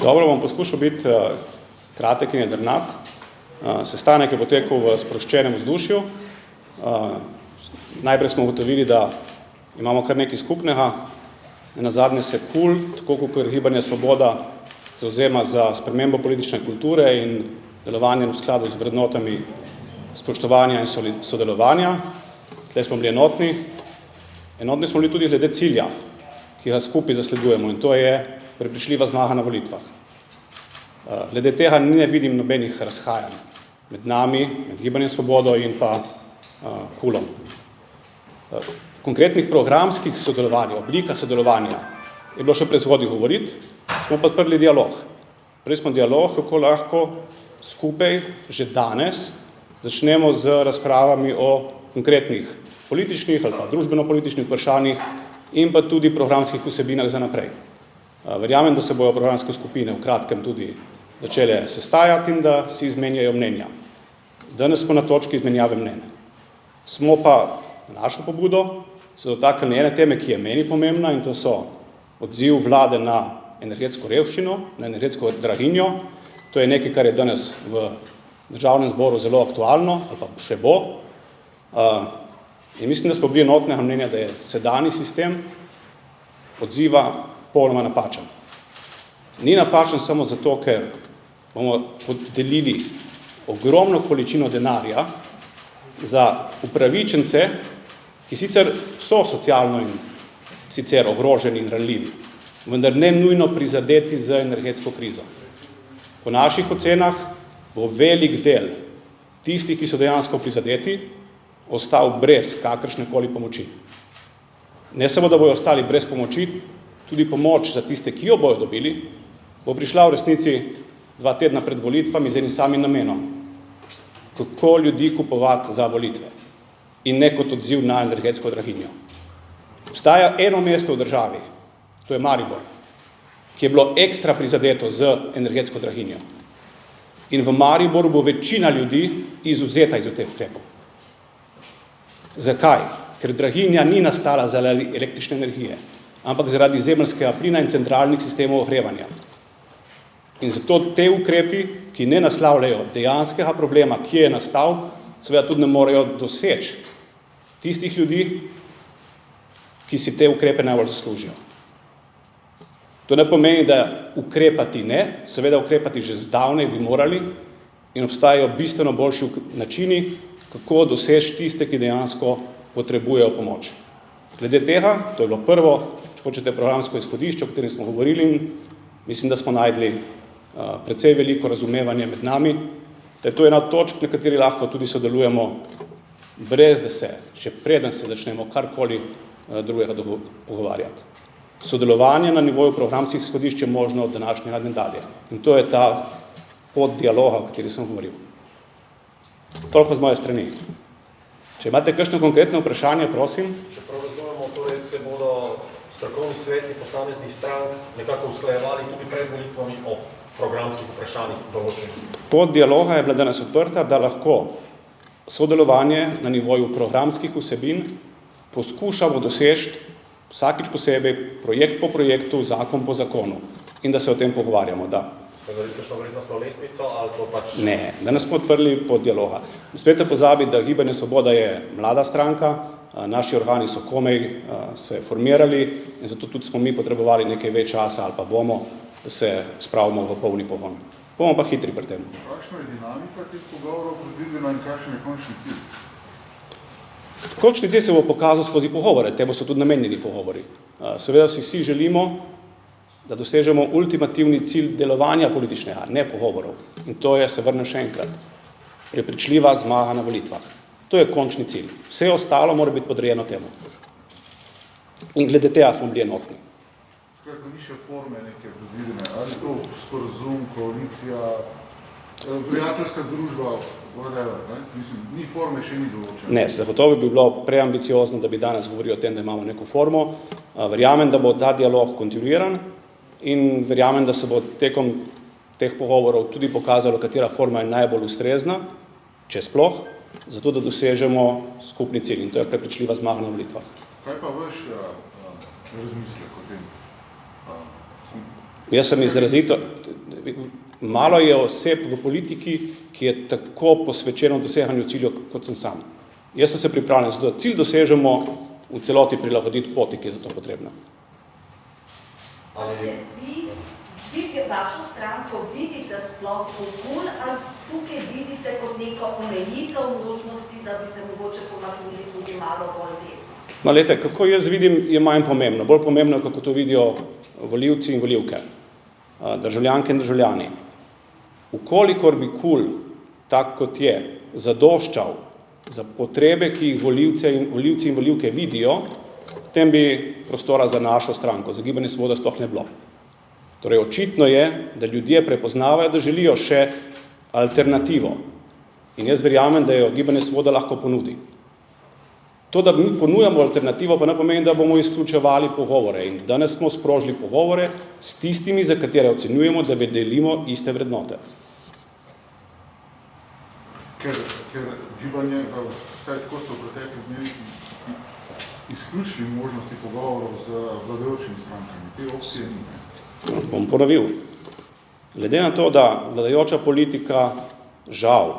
Dobro, bom poskušal biti kratek in jedrnat. Sestanek je potekal v sproščenem vzdušju. Najprej smo ugotovili, da imamo kar nekaj skupnega. Nazadnje se KUL, tako kot Gibanje Svoboda, zavzema za spremembo politične kulture in delovanje v skladu z vrednotami spoštovanja in sodelovanja. Tle smo bili enotni. Enotni smo bili tudi glede cilja, ki ga skupaj zasledujemo, in to je prepričljiva zmaga na volitvah. Glede tega ne vidim nobenih razhajanj med nami, med Gibanjem Svobodo in pa KUL-om. Konkretnih programskih sodelovanj, oblika sodelovanja je bilo še prezgodaj govoriti, smo pa odprli dialog. Prej smo dialog, kako lahko skupaj že danes začnemo z razpravami o konkretnih političnih ali pa družbeno-političnih vprašanjih in pa tudi programskih vsebinah za naprej. Verjamem, da se bojo programske skupine v kratkem tudi začele sestajati in da si izmenjajo mnenja. Danes smo na točki izmenjave mnenj. Smo pa na našo pobudo se dotaknili ene teme, ki je meni pomembna, in to so odziv vlade na energetsko revščino, na energetsko draginjo. To je nekaj, kar je danes v Državnem zboru zelo aktualno, ali pa še bo. In mislim, da smo bili enotnega mnenja, da je sedanji sistem odziva popolnoma napačen. Ni napačen samo zato, ker bomo podelili ogromno količino denarja za upravičence, ki sicer so socialno in sicer ogroženi in ranljivi, vendar ne nujno prizadeti z energetsko krizo. Po naših ocenah bo velik del tistih, ki so dejansko prizadeti, ostal brez kakršnekoli pomoči. Ne samo, da bojo ostali brez pomoči, tudi pomoč za tiste, ki jo bojo dobili, bo prišla v resnici 2 tedna pred volitvami z enim samim namenom. Kako ljudi kupovati za volitve in ne kot odziv na energetsko draginjo. Obstaja eno mesto v državi, to je Maribor, ki je bilo ekstra prizadeto z energetsko draginjo. In v Mariboru bo večina ljudi izvzeta iz teh ukrepov. Zakaj? Ker draginja ni nastala zaradi električne energije, ampak zaradi zemeljskega plina in centralnih sistemov ogrevanja. In zato te ukrepi, ki ne naslavljajo dejanskega problema, ki je nastal, seveda tudi ne morejo doseči tistih ljudi, ki si te ukrepe najbolj zaslužijo. To ne pomeni, da ukrepati ne, seveda ukrepati že zdavnaj bi morali in obstajajo bistveno boljši načini, kako doseči tiste, ki dejansko potrebujejo pomoč. Glede tega, to je bilo prvo, če hočete, programsko izhodišče, o katerem smo govorili, in mislim, da smo najdli precej veliko razumevanje med nami, da je to ena od točk, na kateri lahko tudi sodelujemo, brez da se, še preden se začnemo karkoli drugega pogovarjati. Sodelovanje na nivoju programskih izhodišč je možno od današnjega dne dalje. In to je ta pot dialoga, o kateri sem govoril. Toliko z moje strani. Če imate kakšno konkretno vprašanje, prosim. Čeprav razumemo, torej se bodo strokovni sveti posameznih strank nekako usklajevali tudi pred volitvami o programskih vprašanjih določenih. Pot dialoga je bila danes odprta, da lahko sodelovanje na nivoju programskih vsebin poskušamo doseči vsakič posebej, projekt po projektu, zakon po zakonu, in da se o tem pogovarjamo, da. Kakšno vrednostno lestvico ali to pač? Ne, danes smo odprli pot dialoga. Ne smete pozabiti, da Gibanje Svoboda je mlada stranka, naši organi so komaj se formirali in zato tudi smo mi potrebovali nekaj več časa ali pa bomo, da se spravimo v polni pogon. Bomo pa hitri pri tem. Kakšna je dinamika teh pogovorov predvidena in kakšen je končni cilj? Končni cilj se bo pokazal skozi pogovore, temu so tudi namenjeni pogovori. Seveda vsi želimo, da dosežemo ultimativni cilj delovanja političnega, ne pogovorov. In to je, se vrnem še enkrat, prepričljiva zmaga na volitvah. To je končni cilj. Vse ostalo mora biti podrejeno temu. In glede tega smo bili enotni. Skratka, ni še forme neke predvidene, ali to sporazum, koalicija, prijateljska združba, whatever, ne? Mislim, ni forme, še ni določena. Ne, zagotovo bi bilo preambiciozno, da bi danes govorili o tem, da imamo neko formo. Verjamem, da bo ta dialog kontinuiran in verjamem, da se bo tekom teh pogovorov tudi pokazalo, katera forma je najbolj ustrezna, če sploh, zato da dosežemo skupni cilj, in to je prepričljiva zmaga na volitvah. Kaj pa vaš razmislek o tem? Jaz sem izrazito, malo je oseb v politiki, ki je tako posvečeno doseganju ciljev, kot sem sam. Jaz sem se pripravljen, zato da cilj dosežemo v celoti prilagoditi poti, ki je za to potrebna. Se vi vašo stranko vidite sploh okol ali tukaj vidite kot neko omejitev možnosti, da bi se mogoče pomaknili tudi malo bolj desno? Glejte, kako jaz vidim, je manj pomembno. Bolj pomembno, kako to vidijo volivci in volivke, državljanke in državljani. Ukolikor bi KUL, tak kot je, zadoščal za potrebe, ki jih volivci in volivke vidijo, potem bi prostora za našo stranko, za Gibanje Svoboda sploh ne bilo. Torej, očitno je, da ljudje prepoznavajo, da želijo še alternativo. In jaz verjamem, da jo Gibanje Svoboda lahko ponudi. To, da mi ponujamo alternativo, pa ne pomeni, da bomo izključevali pogovore. In danes smo sprožili pogovore s tistimi, za katere ocenjujemo, da delimo iste vrednote. Ker gibanje, vsaj tako so v preteklih dneh izključili možnosti pogovorov z vladajočimi strankami. Te opcije ni. Bom ponovil. Glede na to, da vladajoča politika žal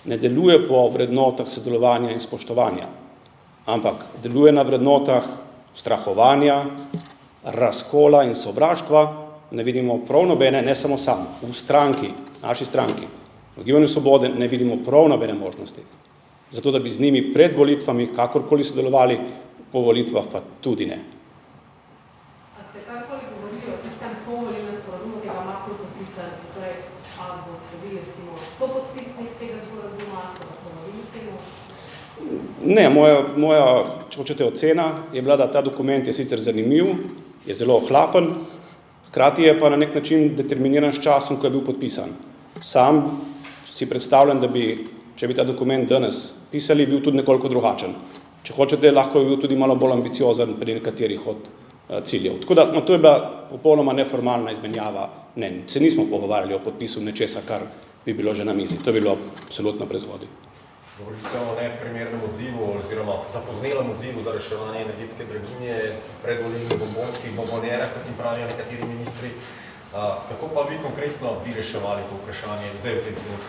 ne deluje po vrednotah sodelovanja in spoštovanja, ampak deluje na vrednotah strahovanja, razkola in sovraštva, ne vidimo prav nobene, ne samo sam, v stranki, naši stranki, v Gibanju Svobode ne vidimo prav nobene možnosti. Zato, da bi z njimi pred volitvami kakorkoli sodelovali, po volitvah pa tudi ne. A ste karkoli govorili o tistem povolilnem sporazumu, ki ga ima KUL podpisan, torej, ali boste bili recimo 100 podpisnik tega sporazuma, ste vas ponovili temu? Ne, moja, če hočete, ocena je bila, da ta dokument je sicer zanimiv, je zelo ohlapen, hkrati je pa na nek način determiniran s časom, ko je bil podpisan. Sam si predstavljam, da bi, če bi ta dokument danes pisali, bil tudi nekoliko drugačen. Če hočete, lahko bi bil tudi malo bolj ambiciozen pri nekaterih od ciljev. Tako da, to je bila popolnoma neformalna izmenjava mnenj. Se nismo pogovarjali o podpisu nečesa, kar bi bilo že na mizi. To bi bilo absolutno prezgodaj. Govorili ste o neprimernem odzivu oziroma zapoznelem odzivu za reševanje energetske draginje, predvolilnih bombonskih bombonjerah, kot jim pravijo nekateri ministri. Kako pa vi konkretno bi reševali to vprašanje zdaj v tem trenutku?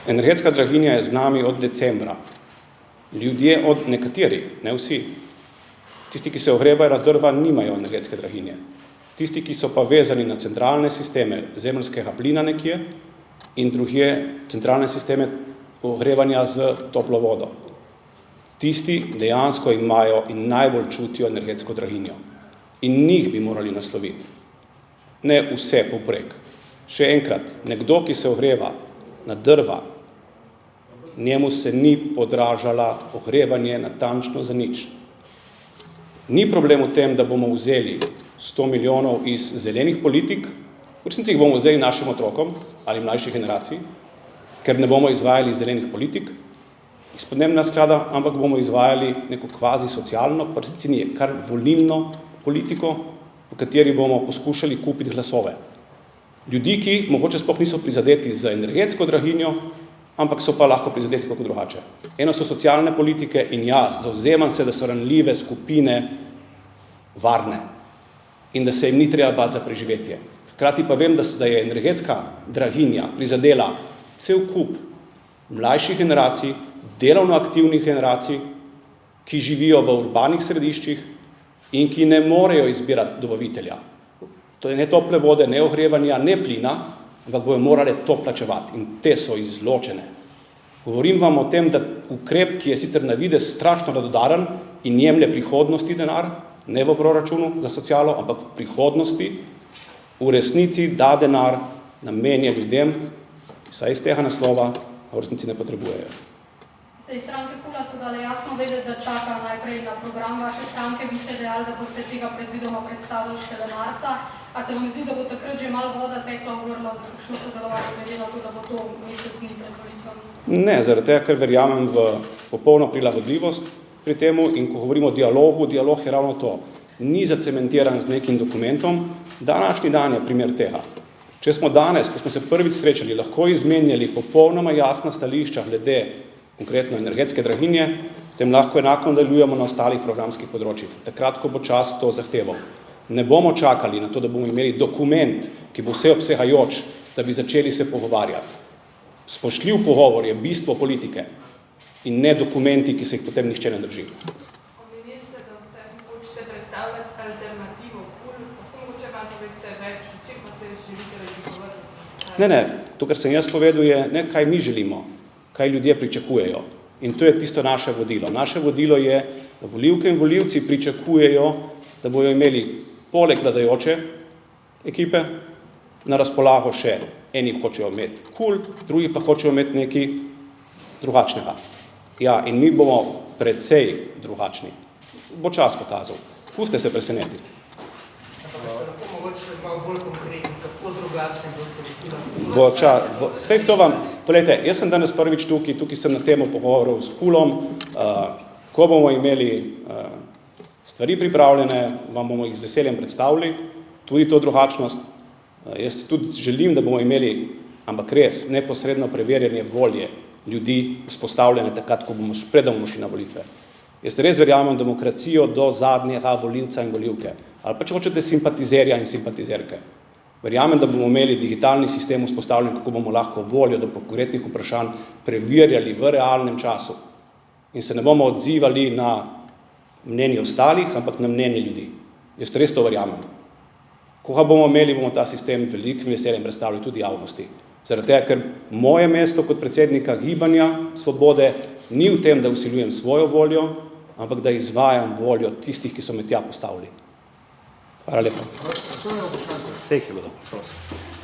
Energetska draginja je z nami od decembra. Ljudje od nekateri, ne vsi. Tisti, ki se ogrevajo na drva, nimajo energetske draginje. Tisti, ki so pa vezani na centralne sisteme zemeljskega plina nekje in drugje centralne sisteme ogrevanja z toplo vodo. Tisti dejansko imajo in najbolj čutijo energetsko draginjo. In njih bi morali nasloviti. Ne vse poprek. Še enkrat, nekdo, ki se ogreva na drva, njemu se ni podražala ogrevanje natančno za nič. Ni problem v tem, da bomo vzeli 100 milijonov iz zelenih politik, v resnici jih bomo vzeli našim otrokom ali mlajših generacij, ker ne bomo izvajali zelenih politik iz podnebnega sklada, ampak bomo izvajali neko kvazi socialno, pa resnici ni, kar volilno politiko, v kateri bomo poskušali kupiti glasove. Ljudi, ki mogoče sploh niso prizadeti za energetsko draginjo, ampak so pa lahko prizadeti kako drugače. Eno so socialne politike in jaz zavzemam se, da so ranljive skupine varne in da se jim ni treba bati za preživetje. Hkrati pa vem, da je energetska draginja prizadela cel kup mlajših generacij, delovno aktivnih generacij, ki živijo v urbanih središčih in ki ne morejo izbirati dobavitelja. To je ne tople vode, ne ogrevanja, ne plina, ampak bojo morale to plačevati in te so izločene. Govorim vam o tem, da ukrep, ki je sicer na videz strašno radodaren in jemlje prihodnosti denar, ne v proračunu za socialo, ampak v prihodnosti, v resnici da denar namenjen ljudem, ki vsaj iz tega naslova v resnici ne potrebujejo. Iz stranke KUL-a so dali jasno vedeti, da čaka najprej na program vaše stranke, vi ste dejali, da boste tega predvidoma predstavili šele marca. A se vam zdi, da bo takrat že malo voda tekla v grlo za kakšno sodelovanje, glede na to, da bo to mesec dni pred volitvami? Ne, zaradi tega, ker verjamem v popolno prilagodljivost pri temu in ko govorimo o dialogu, dialog je ravno to. Ni zacementiran z nekim dokumentom, današnji dan je primer tega. Če smo danes, ko smo se prvič srečali, lahko izmenjali popolnoma jasna stališča glede konkretno energetske draginje, potem lahko enako nadaljujemo na ostalih programskih področjih. Takrat, ko bo čas to zahteval. Ne bomo čakali na to, da bomo imeli dokument, ki bo vseobsegajoč, da bi začeli se pogovarjati. Spoštljiv pogovor je bistvo politike in ne dokumenti, ki se jih potem nihče ne drži. Omenili ste, da hočete predstavljati alternativo KUL, mogoče pa poveste več, o čem pa se želite razlikovati? Ne, to, kar sem jaz povedal, je ne, kaj mi želimo, kaj ljudje pričakujejo. In to je tisto naše vodilo. Naše vodilo je, da volivke in volivci pričakujejo, da bojo imeli poleg vladajoče ekipe na razpolago še eni hočejo imeti KUL, drugi pa hočejo imeti nekaj drugačnega. Ja, in mi bomo precej drugačni. Bo čas pokazal. Pustite se presenetiti. Lahko mogoče malo bolj konkretni, kako drugačni boste Sej to vam, poglejte, jaz sem danes prvič tukaj sem na temo pogovorov s KUL-om, ko bomo imeli stvari pripravljene, vam bomo jih z veseljem predstavili, tudi to drugačnost. Jaz tudi želim, da bomo imeli, ampak res, neposredno preverjanje volje ljudi vzpostavljene takrat, ko bomo šli na volitve. Jaz res verjamem demokracijo do zadnjega volivca in volivke, ali pa če hočete simpatizerja in simpatizerke. Verjamem, da bomo imeli digitalni sistem vzpostavljen, kako bomo lahko voljo do konkretnih vprašanj preverjali v realnem času in se ne bomo odzivali na mnenje ostalih, ampak na mnenje ljudi. Jaz res to verjamem. Ko ga bomo imeli, bomo ta sistem velikim veseljem predstavili tudi javnosti. Zaradi tega, ker moje mesto kot predsednika Gibanja Svobode ni v tem, da vsiljujem svojo voljo, ampak da izvajam voljo tistih, ki so me tja postavili. Hvala lepa. Vseh je bilo dobro, prosim.